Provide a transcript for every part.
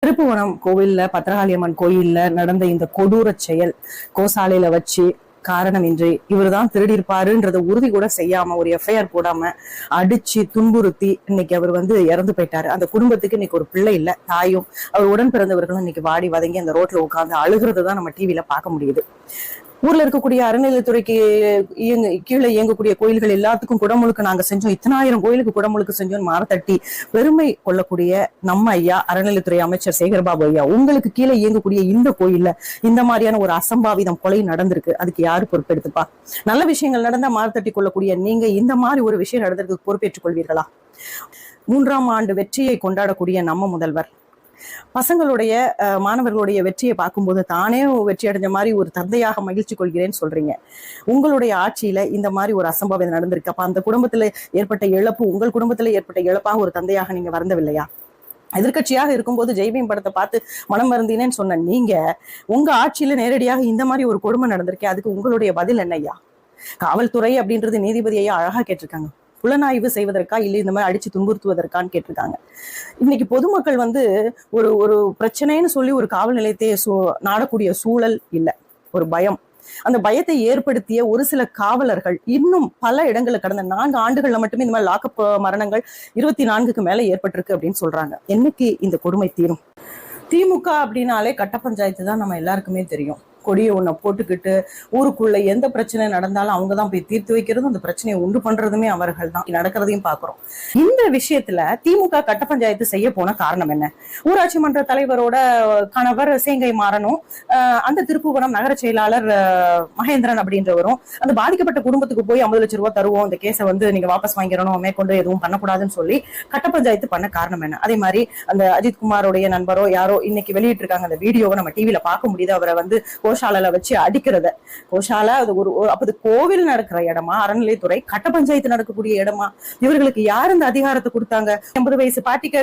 திருப்புவனம் கோவில்ல, பத்திரகாளியம்மன் கோயில்ல நடந்த இந்த கொடூர செயல் கோசாலையில வச்சு காரணமின்றி இவருதான் திருடி இருப்பாருன்றத உறுதி கூட செய்யாம ஒரு எஃப்ஐஆர் போடாம அடிச்சு துன்புறுத்தி இன்னைக்கு அவர் இறந்து போயிட்டாரு. அந்த குடும்பத்துக்கு இன்னைக்கு ஒரு பிள்ளை இல்ல, தாயும் அவர் உடன் பிறந்தவர்களும் இன்னைக்கு வாடி வதங்கி அந்த ரோட்ல உட்கார்ந்து அழுகிறதுதான் நம்ம டிவில பார்க்க முடியுது. ஊர்ல இருக்கக்கூடிய அறநிலையத்துறைக்கு கீழே இயங்கக்கூடிய கோயில்கள் எல்லாத்துக்கும் குடமுழுக்கு நாங்க செஞ்சோம், இத்தனாயிரம் கோயிலுக்கு குடமுழுக்கு செஞ்சோம் மாரத்தட்டி பெருமை கொள்ளக்கூடிய நம்ம ஐயா அறநிலையத்துறை அமைச்சர் சேகர்பாபு ஐயா, உங்களுக்கு கீழே இயங்கக்கூடிய இந்த கோயில்ல இந்த மாதிரியான ஒரு அசம்பாவிதம் கொலை நடந்திருக்கு, அதுக்கு யாரு பொறுப்பெடுத்துப்பா? நல்ல விஷயங்கள் நடந்தா மாரத்தட்டி கொள்ளக்கூடிய நீங்க இந்த மாதிரி ஒரு விஷயம் நடந்ததுக்கு பொறுப்பேற்றுக் கொள்வீர்களா? 3ஆம் ஆண்டு வெற்றியை கொண்டாடக்கூடிய நம்ம முதல்வர் பசங்களுடைய மாணவர்களுடைய வெற்றியை பார்க்கும்போது தானே வெற்றி அடைஞ்ச மாதிரி ஒரு தந்தையாக மகிழ்ச்சி கொள்கிறேன்னு சொல்றீங்க. உங்களுடைய ஆட்சியில இந்த மாதிரி ஒரு அசம்பாவிதம் நடந்திருக்கு. அப்ப அந்த குடும்பத்துல ஏற்பட்ட இழப்பு உங்கள் குடும்பத்துல ஏற்பட்ட இழப்பாக ஒரு தந்தையாக நீங்க வருந்தவில்லையா? எதிர்கட்சியாக இருக்கும்போது ஜெய்பீம் படத்தை பார்த்து மனம் வருந்தினேன்னு சொன்ன நீங்க உங்க ஆட்சியில நேரடியாக இந்த மாதிரி ஒரு கொடுமை நடந்திருக்கே, அதுக்கு உங்களுடைய பதில் என்னையா? காவல்துறை அப்படின்றது நீதிபதி ஐயா அழகா கேட்டிருக்காங்க, புலனாய்வு செய்வதற்கா இல்லை இந்த மாதிரி அடிச்சு துன்புறுத்துவதற்கான்னு கேட்டிருக்காங்க. இன்னைக்கு பொதுமக்கள் ஒரு ஒரு பிரச்சனைன்னு சொல்லி ஒரு காவல் நிலையத்தையே நாடக்கூடிய சூழல் இல்லை, ஒரு பயம். அந்த பயத்தை ஏற்படுத்திய ஒரு சில காவலர்கள் இன்னும் பல இடங்களை கடந்த 4 ஆண்டுகள்ல மட்டுமே இந்த மாதிரி லாக்அப் மரணங்கள் 24க்கு மேல ஏற்பட்டிருக்கு அப்படின்னு சொல்றாங்க. என்னைக்கு இந்த கொடுமை தீரும்? திமுக அப்படின்னாலே கட்ட பஞ்சாயத்து தான் நம்ம எல்லாருக்குமே தெரியும். கொடியை ஒன்றை போட்டுக்கிட்டு ஊருக்குள்ள எந்த பிரச்சனை நடந்தாலும் அவங்கதான் போய் தீர்த்து வைக்கிறதும் அந்த பிரச்சனையை உண்டு பண்றதுமே அவர்கள் தான் நடக்கிறதையும் பாக்குறோம். இந்த விஷயத்துல திமுக கட்ட பஞ்சாயத்து செய்ய போன காரணம் என்ன? ஊராட்சி மன்ற தலைவரோட கணவர் சேங்கை மாறனும் அந்த திருப்புவனம் நகர செயலாளர் மகேந்திரன் அப்படின்றவரும் அந்த பாதிக்கப்பட்ட குடும்பத்துக்கு போய் 50 லட்சம் ரூபாய் தருவோம், இந்த கேஸை நீங்க வாபஸ் வாங்கிடணும், மேற்கொண்டு எதுவும் பண்ணக்கூடாதுன்னு சொல்லி கட்ட பஞ்சாயத்து பண்ண காரணம் என்ன? அதே மாதிரி அந்த அஜித் குமாரோடைய நண்பரோ யாரோ இன்னைக்கு வெளியிட்டு இருக்காங்க, அந்த வீடியோவை நம்ம டிவில பார்க்க முடியுது. அவரை கோஷாலையில வச்சு அடிக்கிறத. கோஷாலை அது அப்பது கோவில் நடக்கிற இடமா, அறநிலையத்துறை கட்ட பஞ்சாயத்து நடக்கக்கூடிய இடமா? இவர்களுக்கு யார் இந்த அதிகாரத்தை கொடுத்தாங்க? 80 வயசு பாட்டிக்கு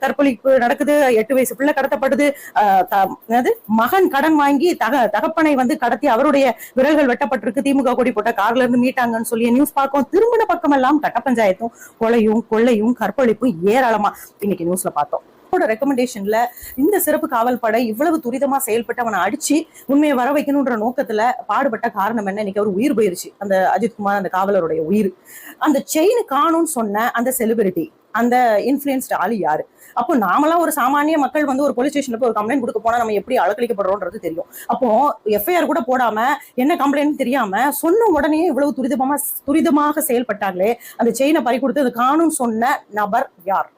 கற்பழிப்பு நடக்குது, 8 வயசு பிள்ளை கடத்தப்படுது, மகன் கடன் வாங்கி தகப்பனை கடத்தி அவருடைய விரல்கள் வெட்டப்பட்டிருக்கு, திமுக கொடி போட்ட கார்ல இருந்து மீட்டாங்கன்னு சொல்லி நியூஸ் பார்க்கும். திரும்பின பக்கம் எல்லாம் கட்ட பஞ்சாயத்தும் கொலையும் கொள்ளையும் கற்பழிப்பும் ஏராளமா இன்னைக்கு நியூஸ்ல பார்த்தோம். ரெக்கமெண்டேஷன்ல இந்த சிறப்பு காவல் படை இவ்வளவு துரிதமா செயல்பட்டு அவனை அடிச்சு உண்மையை வர வைக்கணும்ன்ற நோக்கத்துல பாடுபட்ட காரணம் என்ன? இன்னைக்கு அவர் உயிர் போயிருச்சு, அந்த அஜித்குமார் அந்த காவலருடைய உயிர். அந்த செயின் காணும்னு சொன்ன அந்த செலிபிரிட்டி, அந்த இன்ஃபுளுன்ஸ்ட் ஆளு யாரு? அப்போ நாமெல்லாம் ஒரு சாமானிய மக்கள் ஒரு போலீஸ் ஸ்டேஷன்ல போய் ஒரு கம்ப்ளைண்ட் கொடுக்க போனா நம்ம எப்படி அலக்கழிக்கப்படுறோம்ன்றது தெரியும். அப்போ எஃப்ஐஆர் கூட போடாம என்ன கம்ப்ளைண்ட் தெரியாம சொன்ன உடனே இவ்வளவு துரிதமாக செயல்பட்டாங்களே, அந்த செயினை பறி கொடுத்து அது காணும்னு சொன்ன நபர் யார்?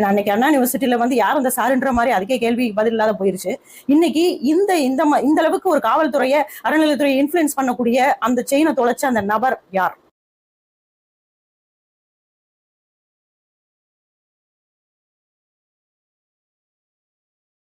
அன்னைக்கு அண்ணா யூனிவர்சிட்டியில யார் அந்த சாருன்ற மாதிரி அதுக்கே கேள்வி பதில் இல்லாத போயிருச்சு. இன்னைக்கு இந்த அளவுக்கு ஒரு காவல்துறையை அறநிலையத்துறையை இன்ஃபுளுன்ஸ் பண்ணக்கூடிய அந்த செயினை தொலைச்ச அந்த நபர் யார்?